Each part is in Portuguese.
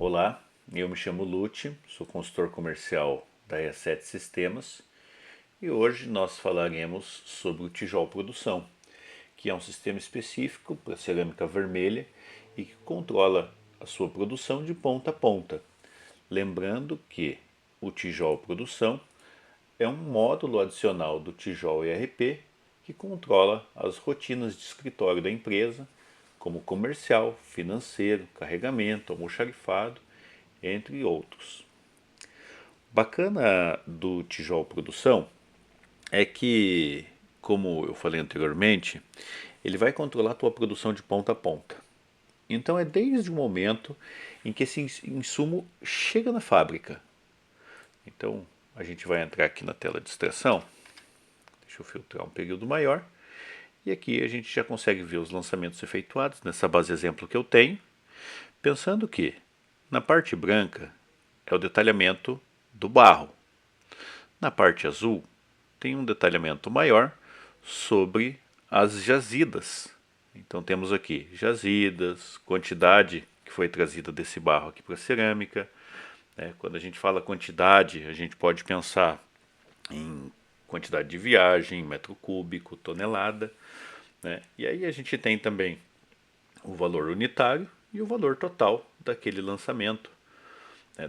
Olá, eu me chamo Lute, sou consultor comercial da E7 Sistemas e hoje nós falaremos sobre o tijolo produção, que é um sistema específico para cerâmica vermelha e que controla a sua produção de ponta a ponta. Lembrando que o tijolo produção é um módulo adicional do tijolo ERP que controla as rotinas de escritório da empresa, como comercial, financeiro, carregamento, almoxarifado, entre outros. Bacana do tijolo produção é que, como eu falei anteriormente, ele vai controlar a tua produção de ponta a ponta. Então é desde o momento em que esse insumo chega na fábrica. Então a gente vai entrar aqui na tela de extração. Deixa eu filtrar um período maior. E aqui a gente já consegue ver os lançamentos efetuados nessa base exemplo que eu tenho. Pensando que na parte branca é o detalhamento do barro. Na parte azul tem um detalhamento maior sobre as jazidas. Então temos aqui jazidas, quantidade que foi trazida desse barro aqui para a cerâmica. Quando a gente fala quantidade, a gente pode pensar em quantidade de viagem, metro cúbico, tonelada. E aí a gente tem também o valor unitário e o valor total daquele lançamento.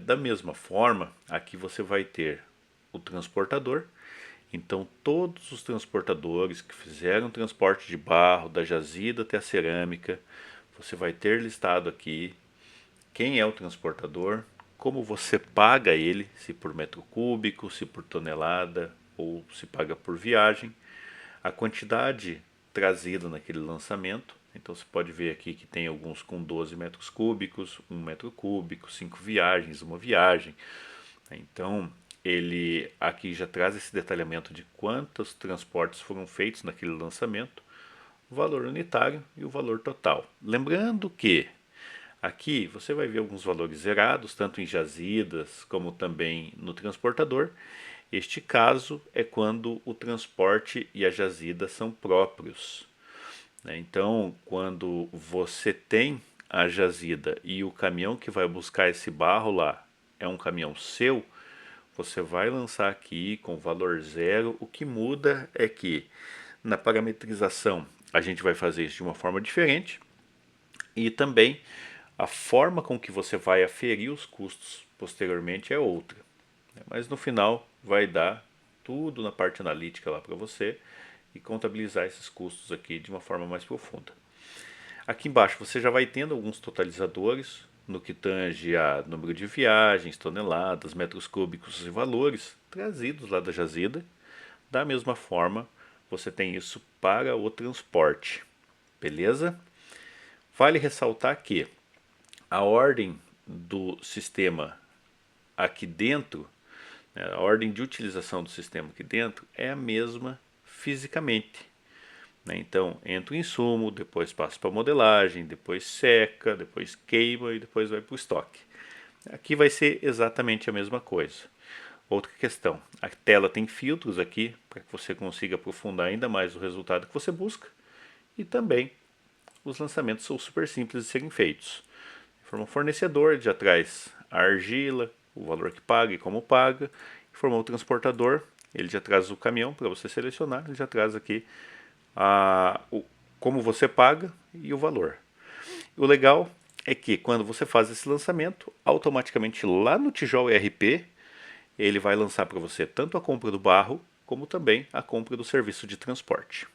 Da mesma forma, aqui você vai ter o transportador. Então, todos os transportadores que fizeram transporte de barro, da jazida até a cerâmica, você vai ter listado aqui quem é o transportador, como você paga ele, se por metro cúbico, se por tonelada ou se paga por viagem, a quantidade trazida naquele lançamento. Então você pode ver aqui que tem alguns com 12 metros cúbicos, 1 metro cúbico, 5 viagens, uma viagem. Então ele aqui já traz esse detalhamento de quantos transportes foram feitos naquele lançamento, o valor unitário e o valor total. Lembrando que aqui você vai ver alguns valores zerados, tanto em jazidas como também no transportador. Este caso é quando o transporte e a jazida são próprios. Então, quando você tem a jazida e o caminhão que vai buscar esse barro lá é um caminhão seu, você vai lançar aqui com valor zero. O que muda é que na parametrização a gente vai fazer isso de uma forma diferente e também a forma com que você vai aferir os custos posteriormente é outra. Mas no final vai dar tudo na parte analítica lá para você e contabilizar esses custos aqui de uma forma mais profunda. Aqui embaixo você já vai tendo alguns totalizadores no que tange a número de viagens, toneladas, metros cúbicos e valores trazidos lá da jazida. Da mesma forma, você tem isso para o transporte. Beleza? Vale ressaltar que a ordem do sistema aqui dentro, a ordem de utilização do sistema aqui dentro é a mesma fisicamente. Então entra o insumo, depois passa para a modelagem, depois seca, depois queima e depois vai para o estoque. Aqui vai ser exatamente a mesma coisa. Outra questão, a tela tem filtros aqui para que você consiga aprofundar ainda mais o resultado que você busca. E também os lançamentos são super simples de serem feitos. Informa o fornecedor, ele já traz a argila, o valor que paga e como paga. Informa o transportador, ele já traz o caminhão para você selecionar, ele já traz aqui como você paga e o valor. O legal é que quando você faz esse lançamento, automaticamente lá no Tijolo ERP, ele vai lançar para você tanto a compra do barro, como também a compra do serviço de transporte.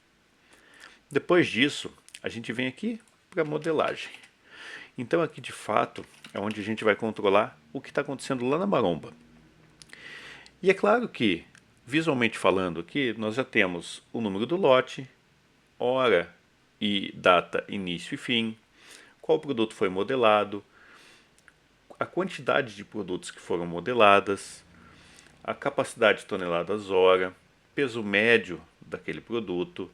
Depois disso, a gente vem aqui para a modelagem. Então aqui de fato é onde a gente vai controlar o que está acontecendo lá na maromba. E é claro que, visualmente falando aqui, nós já temos o número do lote, hora e data início e fim, qual produto foi modelado, a quantidade de produtos que foram modeladas, a capacidade de toneladas hora, peso médio daquele produto,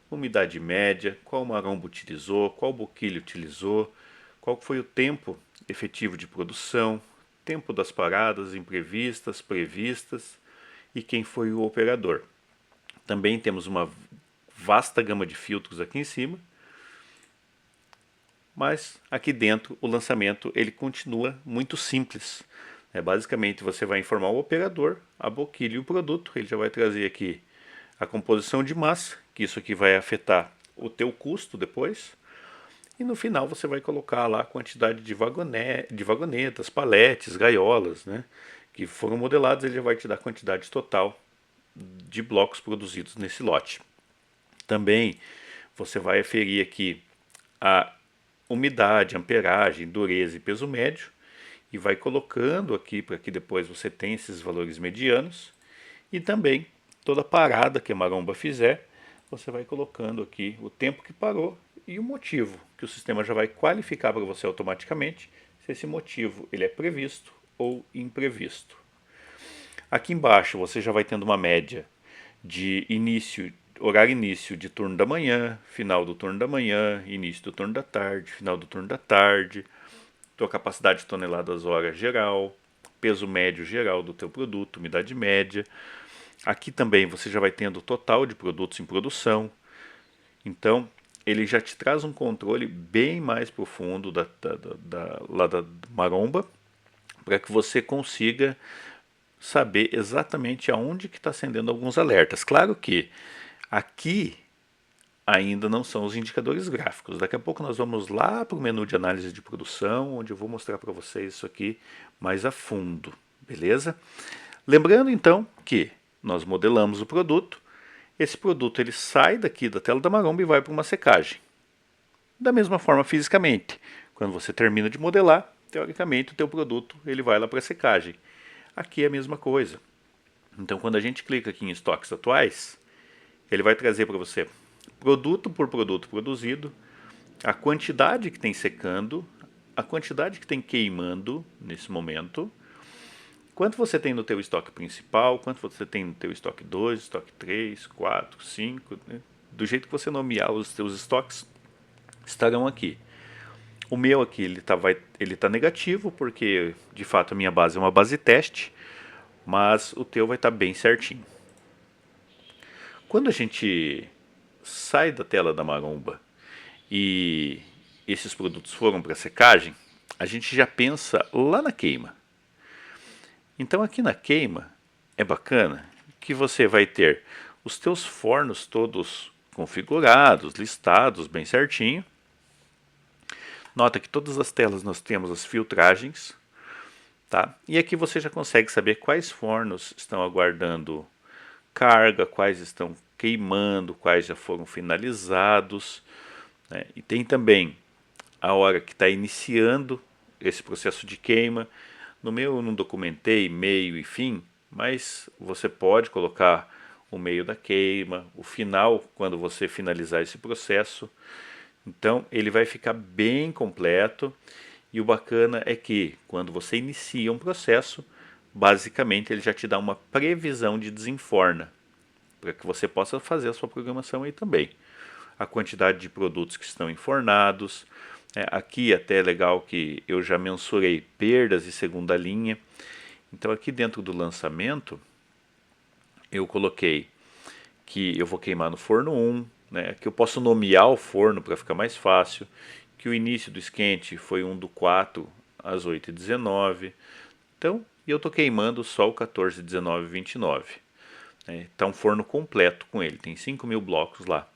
umidade média, qual maromba utilizou, qual boquilha utilizou, qual foi o tempo efetivo de produção, tempo das paradas imprevistas, previstas e quem foi o operador. Também temos uma vasta gama de filtros aqui em cima. mas aqui dentro o lançamento ele continua muito simples. Basicamente você vai informar o operador, a boquilha e o produto, ele já vai trazer aqui a composição de massa, que isso aqui vai afetar o teu custo depois, e no final você vai colocar lá a quantidade de vagonetas, paletes, gaiolas, né, que foram modelados, ele já vai te dar a quantidade total de blocos produzidos nesse lote. Também você vai aferir aqui a umidade, amperagem, dureza e peso médio e vai colocando aqui para que depois você tenha esses valores medianos. E também toda parada que a maromba fizer, você vai colocando aqui o tempo que parou e o motivo, que o sistema já vai qualificar para você automaticamente se esse motivo ele é previsto ou imprevisto. Aqui embaixo você já vai tendo uma média de início, horário início de turno da manhã, final do turno da manhã, início do turno da tarde, final do turno da tarde, tua capacidade de toneladas hora geral, peso médio geral do teu produto, umidade média. Aqui também você já vai tendo o total de produtos em produção. Então, ele já te traz um controle bem mais profundo lá da maromba, para que você consiga saber exatamente aonde que está acendendo alguns alertas. Claro que aqui ainda não são os indicadores gráficos. Daqui a pouco nós vamos lá para o menu de análise de produção, onde eu vou mostrar para vocês isso aqui mais a fundo, beleza? Lembrando então que nós modelamos o produto, esse produto ele sai daqui da tela da maromba e vai para uma secagem. Da mesma forma fisicamente, quando você termina de modelar, teoricamente o teu produto ele vai lá para a secagem. Aqui é a mesma coisa. Então quando a gente clica aqui em estoques atuais, ele vai trazer para você produto por produto produzido, a quantidade que tem secando, a quantidade que tem queimando nesse momento, quanto você tem no teu estoque principal, quanto você tem no teu estoque 2, estoque 3, 4, 5, né? Do jeito que você nomear os teus estoques, estarão aqui. O meu aqui ele tá negativo, porque de fato a minha base é uma base teste, mas o teu vai estar bem certinho. Quando a gente sai da tela da maromba e esses produtos foram para secagem, a gente já pensa lá na queima. Então aqui na queima é bacana que você vai ter os teus fornos todos configurados, listados bem certinho. Nota que todas as telas nós temos as filtragens, tá? E aqui você já consegue saber quais fornos estão aguardando carga, quais estão queimando, quais já foram finalizados, né? E tem também a hora que está iniciando esse processo de queima. No meu eu não documentei meio e fim, mas você pode colocar o meio da queima, o final quando você finalizar esse processo. Então ele vai ficar bem completo e o bacana é que quando você inicia um processo, basicamente ele já te dá uma previsão de desenforna, para que você possa fazer a sua programação aí também. A quantidade de produtos que estão enfornados. Aqui até é legal que eu já mensurei perdas e segunda linha. Então aqui dentro do lançamento eu coloquei que eu vou queimar no forno 1, né, que eu posso nomear o forno para ficar mais fácil, que o início do esquente foi 1/4 às 8h19. Então, eu estou queimando só o 14, 19 e 29. Está um forno completo com ele, tem 5.000 blocos lá.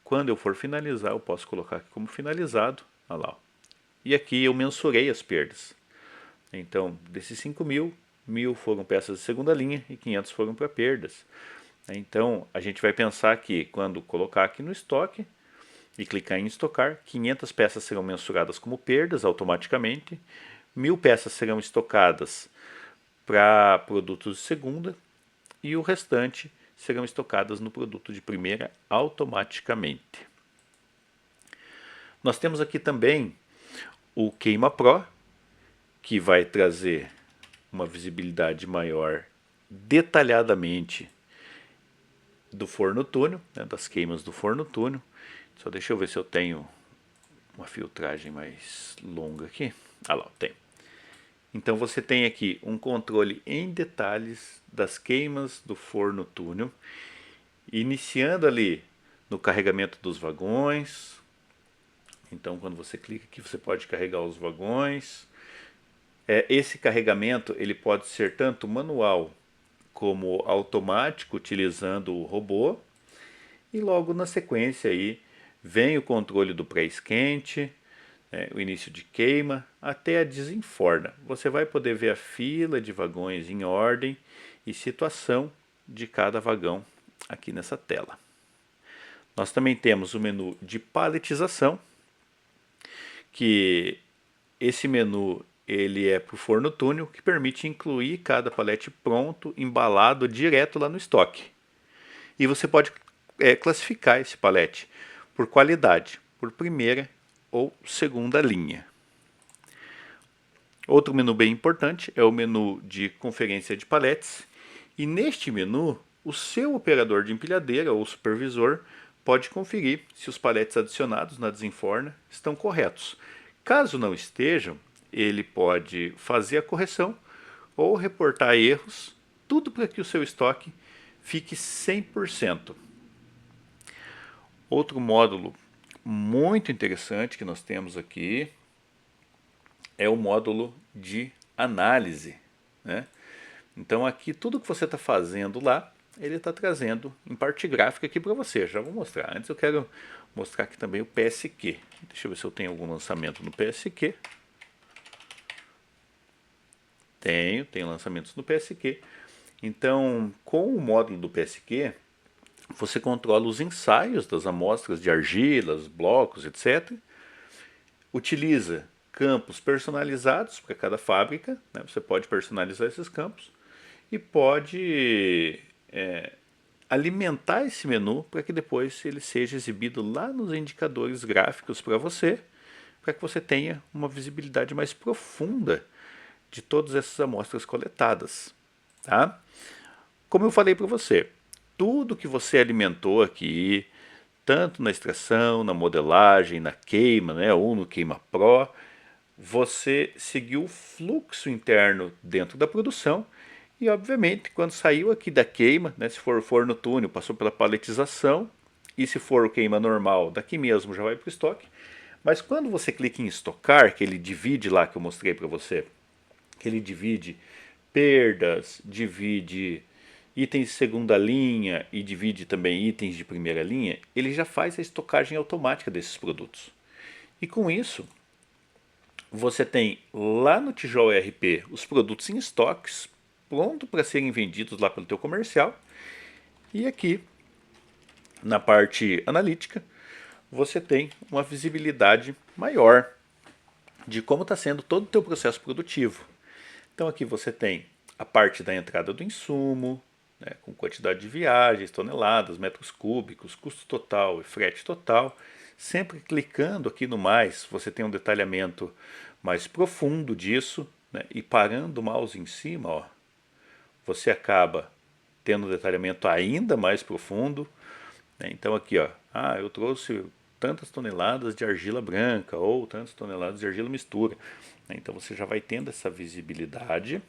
Quando eu for finalizar, eu posso colocar aqui como finalizado. Olha lá. E aqui eu mensurei as perdas. Então, desses 5.000, 1.000 foram peças de segunda linha e 500 foram para perdas. Então, a gente vai pensar que quando colocar aqui no estoque e clicar em estocar, 500 peças serão mensuradas como perdas automaticamente, 1.000 peças serão estocadas para produtos de segunda e o restante serão estocadas no produto de primeira automaticamente. Nós temos aqui também o Queima Pro, que vai trazer uma visibilidade maior detalhadamente do forno túnel, né, das queimas do forno túnel. Só deixa eu ver se eu tenho uma filtragem mais longa aqui. Ah lá, tem. Então você tem aqui um controle em detalhes das queimas do forno túnel, iniciando ali no carregamento dos vagões, Então, quando você clica aqui, você pode carregar os vagões. Esse carregamento ele pode ser tanto manual como automático, utilizando o robô. E logo na sequência aí vem o controle do pré-esquente, o início de queima, até a desenforna. Você vai poder ver a fila de vagões em ordem e situação de cada vagão aqui nessa tela. Nós também temos o menu de paletização, que esse menu ele é para o forno túnel, que permite incluir cada palete pronto, embalado direto lá no estoque. E você pode classificar esse palete por qualidade, por primeira ou segunda linha. Outro menu bem importante é o menu de conferência de paletes. E neste menu, o seu operador de empilhadeira ou supervisor pode conferir se os paletes adicionados na desenforna estão corretos. Caso não estejam, ele pode fazer a correção ou reportar erros, tudo para que o seu estoque fique 100%. Outro módulo muito interessante que nós temos aqui é o módulo de análise, né? Então aqui tudo que você está fazendo lá, ele está trazendo em parte gráfica aqui para você. Já vou mostrar. Antes eu quero mostrar aqui também o PSQ. Deixa eu ver se eu tenho algum lançamento no PSQ. Tenho lançamentos no PSQ. Então, com o módulo do PSQ, você controla os ensaios das amostras de argilas, blocos, etc. Utiliza campos personalizados para cada fábrica, né? Você pode personalizar esses campos e pode alimentar esse menu para que depois ele seja exibido lá nos indicadores gráficos para que você tenha uma visibilidade mais profunda de todas essas amostras coletadas. Tá? Como eu falei para você, tudo que você alimentou aqui, tanto na extração, na modelagem, na queima, né, ou no Queima Pro, você seguiu o fluxo interno dentro da produção e, obviamente, quando saiu aqui da queima, né, se for forno túnel, passou pela paletização, e se for o queima normal, daqui mesmo já vai para o estoque. Mas quando você clica em estocar, que ele divide lá, que eu mostrei para você, que ele divide perdas, divide itens de segunda linha e divide também itens de primeira linha, ele já faz a estocagem automática desses produtos. E com isso, você tem lá no Tijolo ERP os produtos em estoques, pronto para serem vendidos lá pelo teu comercial. E aqui, na parte analítica, você tem uma visibilidade maior de como está sendo todo o teu processo produtivo. Então aqui você tem a parte da entrada do insumo, né, com quantidade de viagens, toneladas, metros cúbicos, custo total e frete total. Sempre clicando aqui no mais, você tem um detalhamento mais profundo disso, né, e parando o mouse em cima, ó, você acaba tendo um detalhamento ainda mais profundo. Né? Então aqui, ó, eu trouxe tantas toneladas de argila branca ou tantas toneladas de argila mistura. Então você já vai tendo essa visibilidade.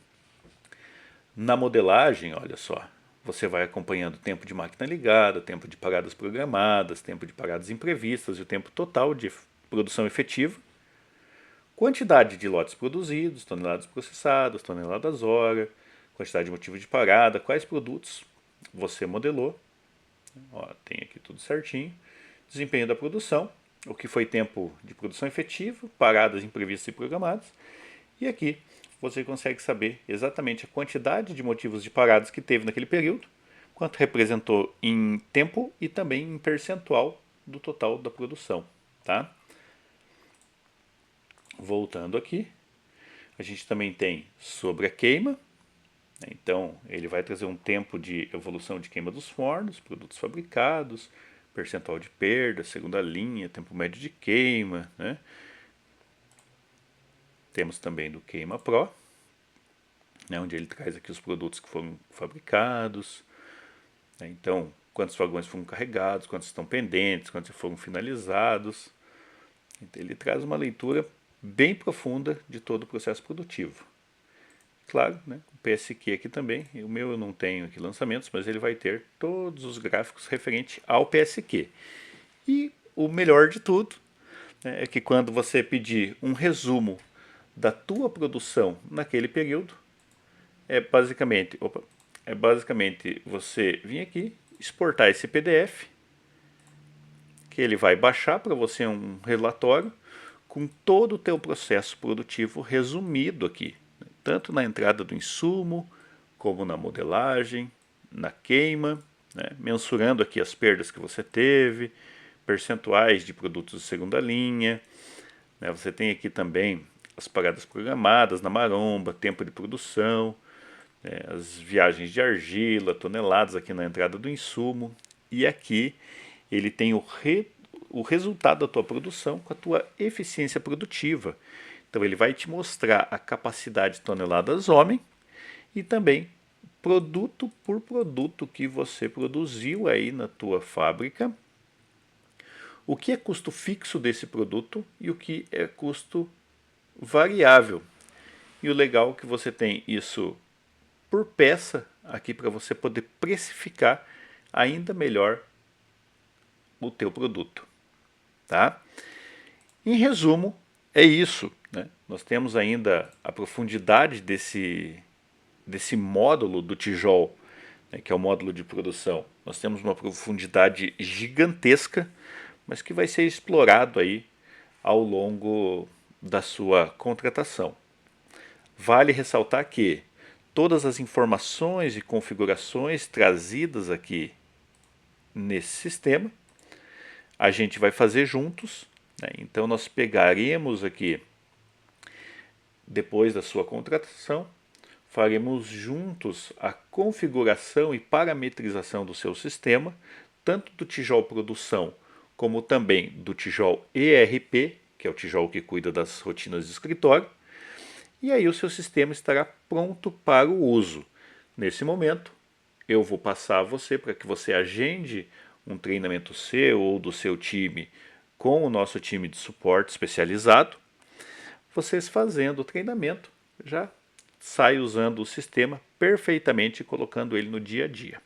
Na modelagem, olha só, você vai acompanhando o tempo de máquina ligada, tempo de paradas programadas, tempo de paradas imprevistas e o tempo total de produção efetiva, quantidade de lotes produzidos, toneladas processadas, toneladas hora, quantidade de motivo de parada, quais produtos você modelou. Ó, tem aqui tudo certinho. Desempenho da produção, o que foi tempo de produção efetiva, paradas imprevistas e programadas. E aqui você consegue saber exatamente a quantidade de motivos de paradas que teve naquele período, quanto representou em tempo e também em percentual do total da produção. Tá? Voltando aqui, a gente também tem sobre a queima. Então, ele vai trazer um tempo de evolução de queima dos fornos, produtos fabricados, percentual de perda, segunda linha, tempo médio de queima, né? Temos também do Queima Pro, né, onde ele traz aqui os produtos que foram fabricados, né? Então, quantos vagões foram carregados, quantos estão pendentes, quantos foram finalizados. Então, ele traz uma leitura bem profunda de todo o processo produtivo. Claro, né, o PSQ aqui também, o meu eu não tenho aqui lançamentos, mas ele vai ter todos os gráficos referentes ao PSQ. E o melhor de tudo né, é que quando você pedir um resumo da tua produção naquele período, é basicamente você vir aqui, exportar esse PDF, que ele vai baixar para você um relatório com todo o teu processo produtivo resumido aqui, né, tanto na entrada do insumo, como na modelagem, na queima, né, mensurando aqui as perdas que você teve, percentuais de produtos de segunda linha, né, você tem aqui também as paradas programadas na maromba, tempo de produção, as viagens de argila, toneladas aqui na entrada do insumo, e aqui ele tem o resultado da tua produção com a tua eficiência produtiva. Então ele vai te mostrar a capacidade de toneladas homem e também produto por produto que você produziu aí na tua fábrica, o que é custo fixo desse produto e o que é custo variável. E o legal é que você tem isso por peça aqui para você poder precificar ainda melhor o teu produto, tá? Em resumo, é isso, né? Nós temos ainda a profundidade desse módulo do tijolo, né, que é o módulo de produção. Nós temos uma profundidade gigantesca, mas que vai ser explorado aí ao longo da sua contratação. Vale ressaltar que todas as informações e configurações trazidas aqui nesse sistema a gente vai fazer juntos, né? Então nós pegaremos aqui, depois da sua contratação, faremos juntos a configuração e parametrização do seu sistema, tanto do tijolo produção como também do tijolo ERP, que é o tijolo que cuida das rotinas de escritório, e aí o seu sistema estará pronto para o uso. Nesse momento, eu vou passar a você para que você agende um treinamento seu ou do seu time com o nosso time de suporte especializado. Vocês fazendo o treinamento já sai usando o sistema perfeitamente e colocando ele no dia a dia.